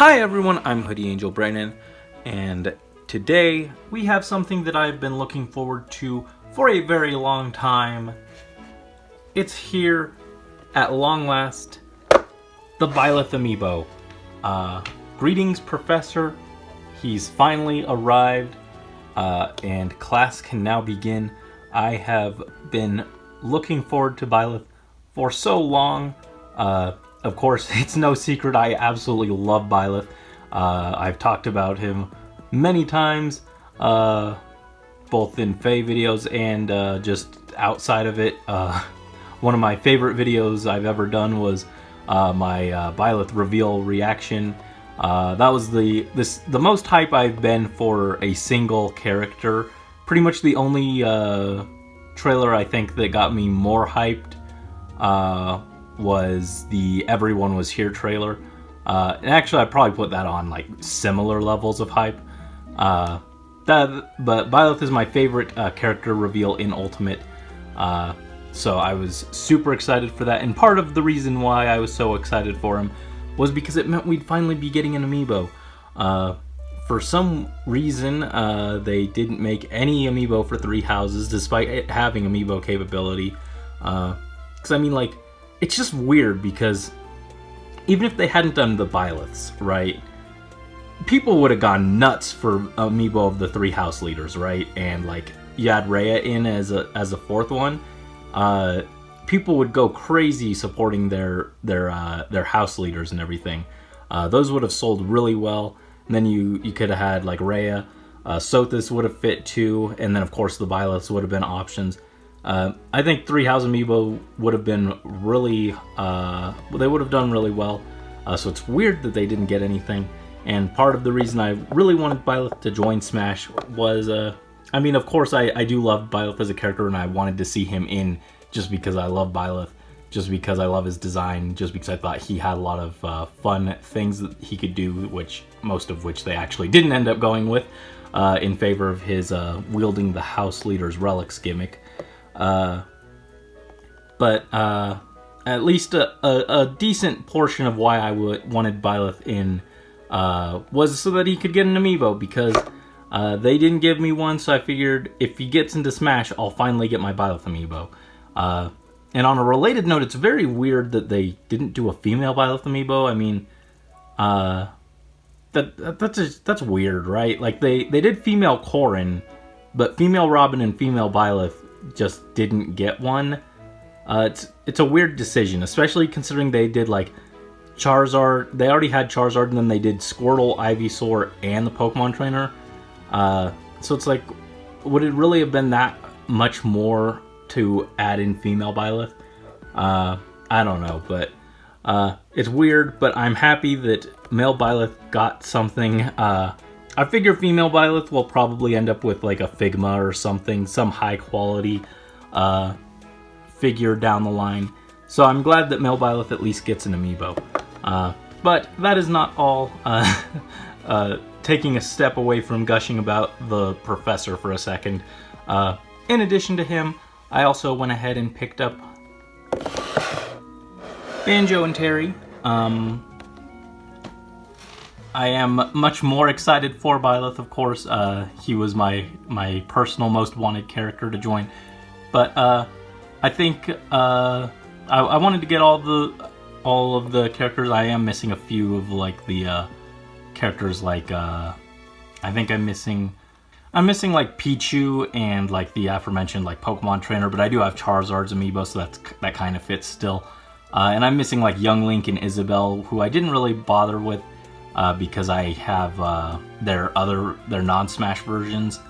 Hi everyone, I'm Hoodie Angel Brennan, and today we have something that I've been looking forward to for a very long time. It's here at long last, the Byleth amiibo. Greetings, Professor. He's finally arrived, and class can now begin. I have been looking forward to Byleth for so long. Of course, it's no secret I absolutely love Byleth. I've talked about him many times, both in Faye videos and just outside of it. One of my favorite videos I've ever done was my Byleth reveal reaction. That was the most hype I've been for a single character. Pretty much the only trailer I think that got me more hyped was the Everyone Was Here trailer. And actually, I'd probably put that on like similar levels of hype. But Byleth is my favorite character reveal in Ultimate. So I was super excited for that. And part of the reason why I was so excited for him was because it meant we'd finally be getting an amiibo. For some reason, they didn't make any amiibo for Three Houses, despite it having amiibo capability. Because I mean, like, it's just weird because even if they hadn't done the Byleths, right, people would have gone nuts for amiibo of the three house leaders, right? And like you had Rhea in as a fourth one. People would go crazy supporting their house leaders and everything. Those would have sold really well. And then you could have had like Rhea, Sothis would have fit too, and then of course the Byleths would have been options. I think Three House amiibo would have been really, they would have done really well. So it's weird that they didn't get anything. And part of the reason I really wanted Byleth to join Smash was, I mean, of course I do love Byleth as a character, and I wanted to see him in just because I love Byleth, just because I love his design, just because I thought he had a lot of fun things that he could do, which most of which they actually didn't end up going with, in favor of his wielding the house leader's relics gimmick. But at least a decent portion of why I wanted Byleth in was so that he could get an amiibo, because they didn't give me one, so I figured if he gets into Smash, I'll finally get my Byleth amiibo. And on a related note, it's very weird that they didn't do a female Byleth amiibo. I mean, that's weird, right? Like they did female Corrin, but female Robin and female Byleth just didn't get one. It's a weird decision, especially considering they did like Charizard. They already had Charizard, and then they did Squirtle, Ivysaur, and the Pokemon Trainer. So it's like, would it really have been that much more to add in female Byleth? I don't know, but it's weird. But I'm happy that male Byleth got something. I figure female Byleth will probably end up with like a Figma or something, some high quality figure down the line. So I'm glad that male Byleth at least gets an amiibo. But that is not all. Taking a step away from gushing about the Professor for a second. In addition to him, I also went ahead and picked up Banjo and Terry. I am much more excited for Byleth, of course. He was my personal most wanted character to join. But I think I wanted to get all of the characters. I am missing a few of like the characters, like I think I'm missing like Pichu and like the aforementioned like Pokemon Trainer, but I do have Charizard's amiibo, so that kind of fits still. And I'm missing like Young Link and Isabelle, who I didn't really bother with because I have their non-Smash versions.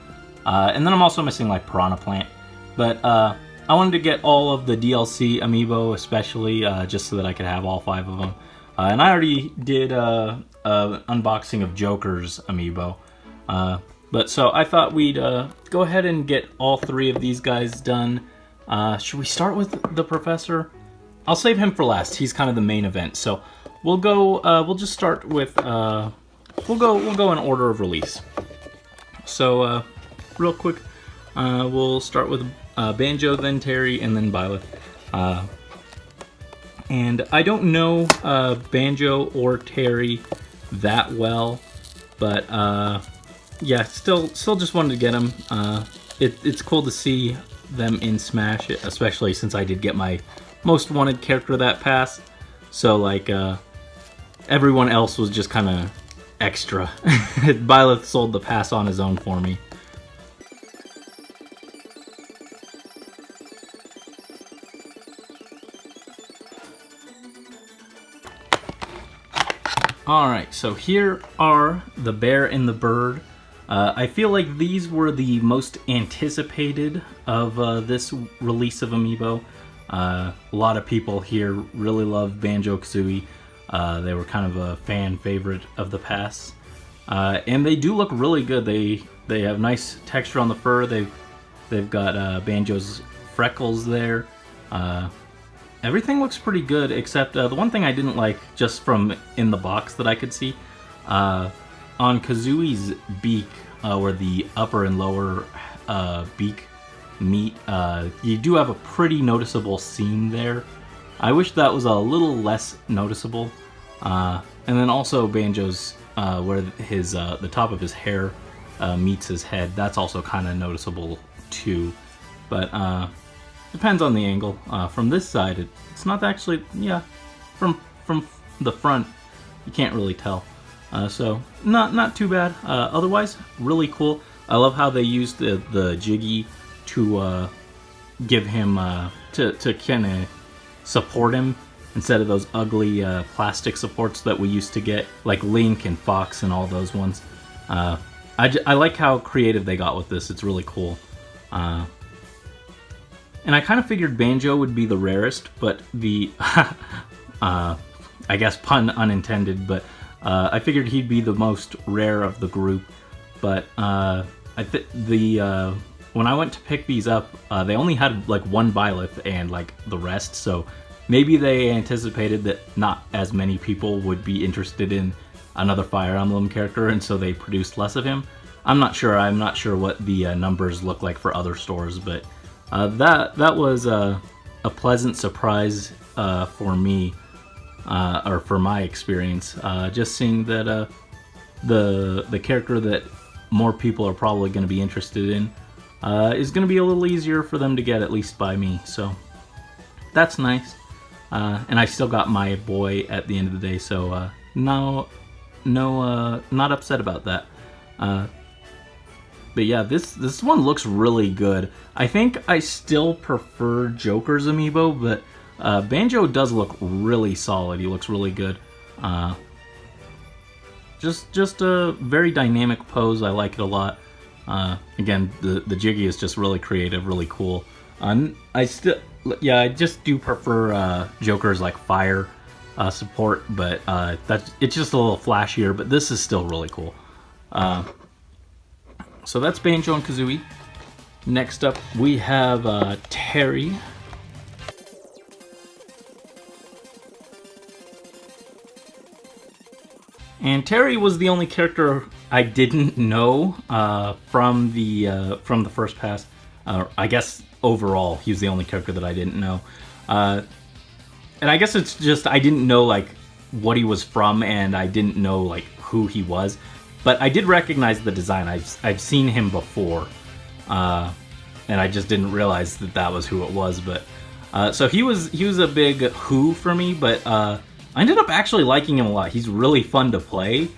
And then I'm also missing like Piranha Plant. But I wanted to get all of the DLC amiibo, especially just so that I could have all 5 of them. And I already did an unboxing of Joker's amiibo. But so I thought we'd go ahead and get all 3 of these guys done. Should we start with the Professor? I'll save him for last. He's kind of the main event. So we'll go. We'll just start with. We'll go in order of release. So real quick, we'll start with Banjo, then Terry, and then Byleth. And I don't know Banjo or Terry that well, but yeah, still just wanted to get them. It's cool to see them in Smash, especially since I did get my most wanted character that pass. So like everyone else was just kind of extra. Byleth sold the pass on his own for me. Alright, so here are the bear and the bird. I feel like these were the most anticipated of this release of Amiibo. A lot of people here really love Banjo-Kazooie. They were kind of a fan favorite of the past. And they do look really good. They have nice texture on the fur. They've got Banjo's freckles there. Everything looks pretty good, except the one thing I didn't like, just from in the box that I could see, on Kazooie's beak, where the upper and lower beak meet, you do have a pretty noticeable seam there. I wish that was a little less noticeable. And then also Banjo's, where his the top of his hair meets his head, that's also kind of noticeable too. But depends on the angle. From this side, it's not actually, yeah, from the front, you can't really tell. So not too bad. Otherwise, really cool. I love how they used the Jiggy to give him to kind of support him instead of those ugly plastic supports that we used to get, like Link and Fox and all those ones. I like how creative they got with this. It's really cool. And I kind of figured Banjo would be the rarest, but the I guess pun unintended, but I figured he'd be the most rare of the group. But when I went to pick these up, they only had like one Byleth and like the rest, so maybe they anticipated that not as many people would be interested in another Fire Emblem character, and so they produced less of him. I'm not sure. I'm not sure what the numbers look like for other stores, but that was a pleasant surprise for me, or for my experience. Just seeing that the character that more people are probably going to be interested in is going to be a little easier for them to get, at least by me. So that's nice. And I still got my boy at the end of the day, so not upset about that. But yeah, this one looks really good. I think I still prefer Joker's amiibo, but Banjo does look really solid. He looks really good. Just a very dynamic pose. I like it a lot. Again, the Jiggy is just really creative, really cool. I just do prefer Joker's like fire support, but it's just a little flashier. But this is still really cool. So that's Banjo and Kazooie. Next up, we have Terry. And Terry was the only character I didn't know from the first pass. I guess overall, he was the only character that I didn't know. And I guess it's just I didn't know like what he was from, and I didn't know like who he was. But I did recognize the design. I've seen him before, and I just didn't realize that was who it was. But so he was a big who for me. But I ended up actually liking him a lot. He's really fun to play.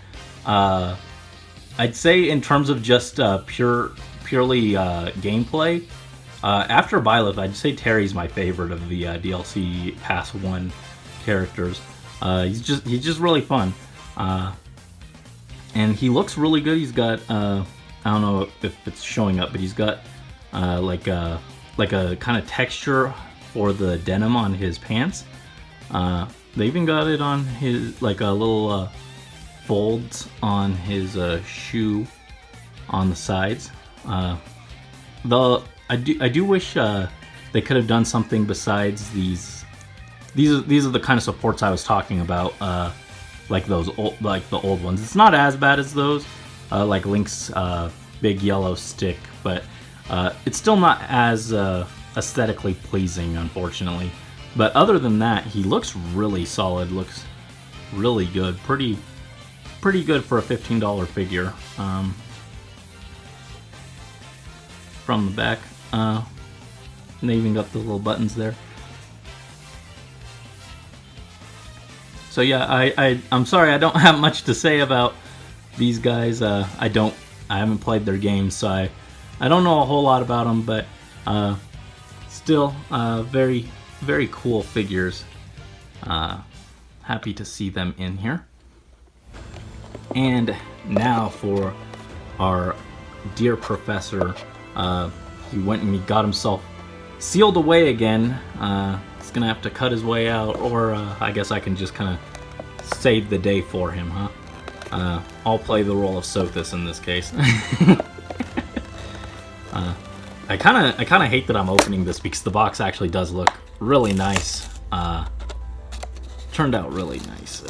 I'd say in terms of just purely gameplay, after Byleth, I'd say Terry's my favorite of the DLC Pass 1 characters. He's just really fun. And he looks really good. He's got I don't know if it's showing up, but he's got like a kind of texture for the denim on his pants. They even got it on his like a little folds on his shoe on the sides. I do wish they could have done something besides these. These are the kind of supports I was talking about. Like those the old ones. It's not as bad as those, like Link's big yellow stick, but it's still not as aesthetically pleasing, unfortunately. But other than that, he looks really solid. Looks really good. Pretty pretty good for a $15 figure. From the back, and they even got the little buttons there. So yeah, I'm sorry I don't have much to say about these guys. I haven't played their games, so I don't know a whole lot about them, but still very, very cool figures. Happy to see them in here. And now for our dear professor. He went and he got himself sealed away again. He's gonna have to cut his way out, or I guess I can just kind of save the day for him, huh? I'll play the role of Sothis in this case. I kind of hate that I'm opening this because the box actually does look really nice. Turned out really nice.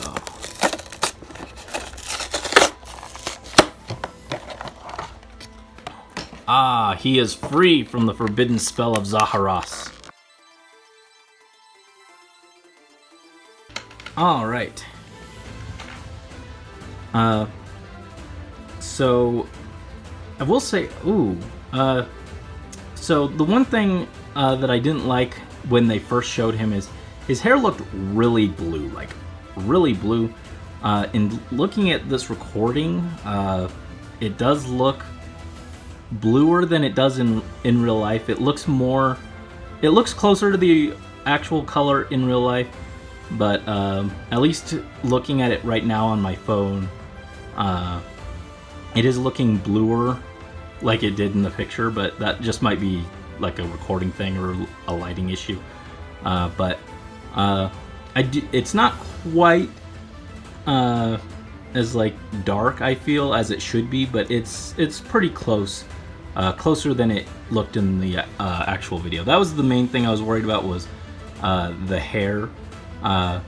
Ah, he is free from the forbidden spell of Zaharas. Alright. So, I will say, so the one thing that I didn't like when they first showed him is his hair looked really blue, like really blue. In looking at this recording, it does look bluer than it does in real life. It looks closer to the actual color in real life, but at least looking at it right now on my phone, it is looking bluer like it did in the picture, but that just might be like a recording thing or a lighting issue. But it's not quite as like dark, I feel, as it should be, but it's pretty close. Closer than it looked in the actual video. That was the main thing I was worried about, was the hair. But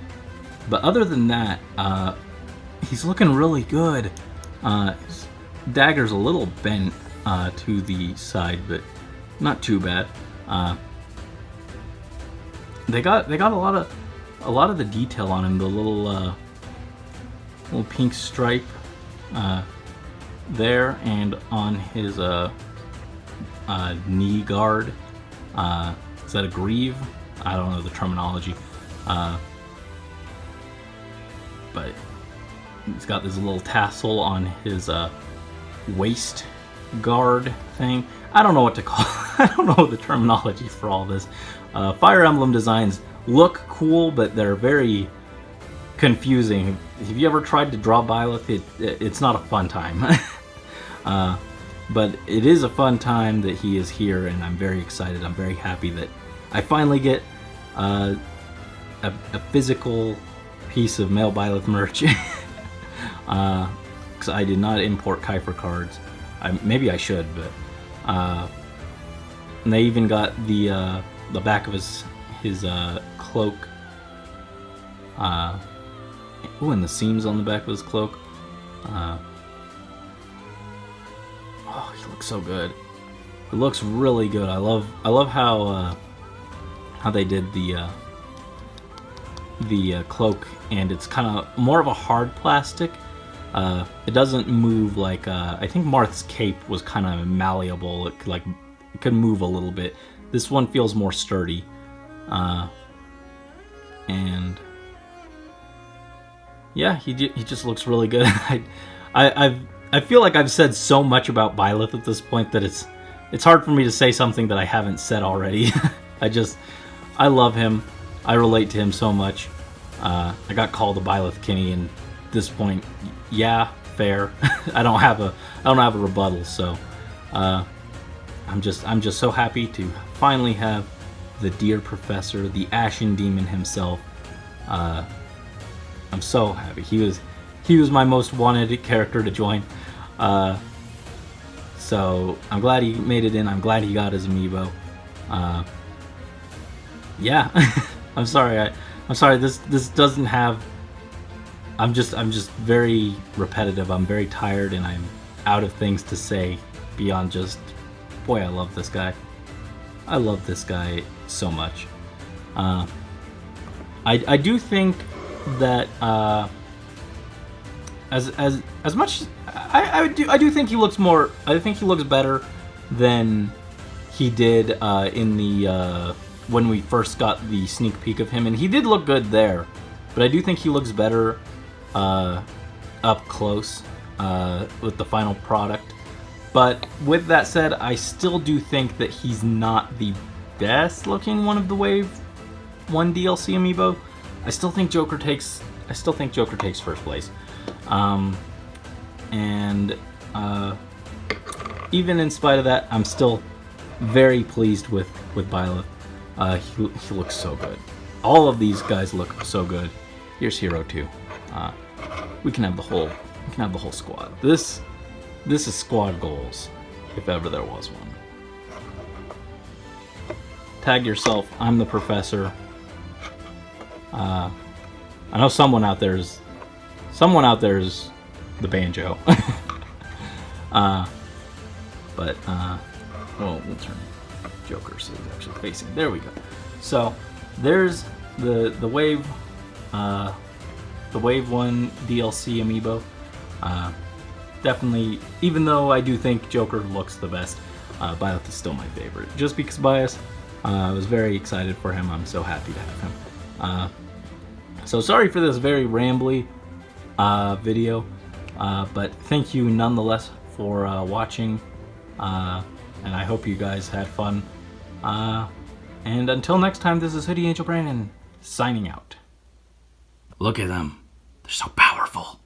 other than that, he's looking really good. His dagger's a little bent to the side, but not too bad. They got a lot of the detail on him. The little pink stripe there, and on his knee guard. Is that a greave? I don't know the terminology. But he's got this little tassel on his waist guard thing. I don't know what to call it. I don't know the terminology for all this. Fire Emblem designs look cool, but they're very confusing. Have you ever tried to draw Byleth? It's not a fun time. But it is a fun time that he is here, and I'm very excited. I'm very happy that I finally get a physical piece of male Byleth merch. Because I did not import Kiefer cards. Maybe I should, but and they even got the back of his cloak. And the seams on the back of his cloak. Oh, he looks so good. It looks really good. I love how they did the cloak, and it's kind of more of a hard plastic. It doesn't move like I think Marth's cape was kind of malleable. It could move a little bit. This one feels more sturdy, and yeah, he just looks really good. I feel like I've said so much about Byleth at this point that it's hard for me to say something that I haven't said already. I love him. I relate to him so much. I got called a Byleth Kinney, and at this point, yeah, fair. I don't have a rebuttal. So I'm just so happy to finally have the dear professor, the Ashen Demon himself. I'm so happy. He was my most wanted character to join. So I'm glad he made it in. I'm glad he got his amiibo. Yeah, I'm sorry. I'm sorry. This doesn't have. I'm just very repetitive. I'm very tired, and I'm out of things to say beyond just, boy, I love this guy. I love this guy so much. I do think that as much I do think he looks more. I think he looks better than he did in the when we first got the sneak peek of him, and he did look good there. But I do think he looks better up close with the final product. But with that said, I still do think that he's not the best looking one of the Wave 1 DLC amiibo. I still think Joker takes first place. Even in spite of that, I'm still very pleased with Byleth. He looks so good. All of these guys look so good. Here's Hero 2. We can have the whole squad. This is squad goals, if ever there was one. Tag yourself. I'm the professor. I know someone out there is the Banjo. Well, we'll turn Joker so he's actually facing. There we go. So there's the Wave 1 DLC amiibo. Definitely, even though I do think Joker looks the best, Byleth is still my favorite. Just because bias, I was very excited for him. I'm so happy to have him. So sorry for this very rambly video, but thank you nonetheless for watching, and I hope you guys had fun. And until next time, this is Hoodie Angel Brandon signing out. Look at them. They're so powerful.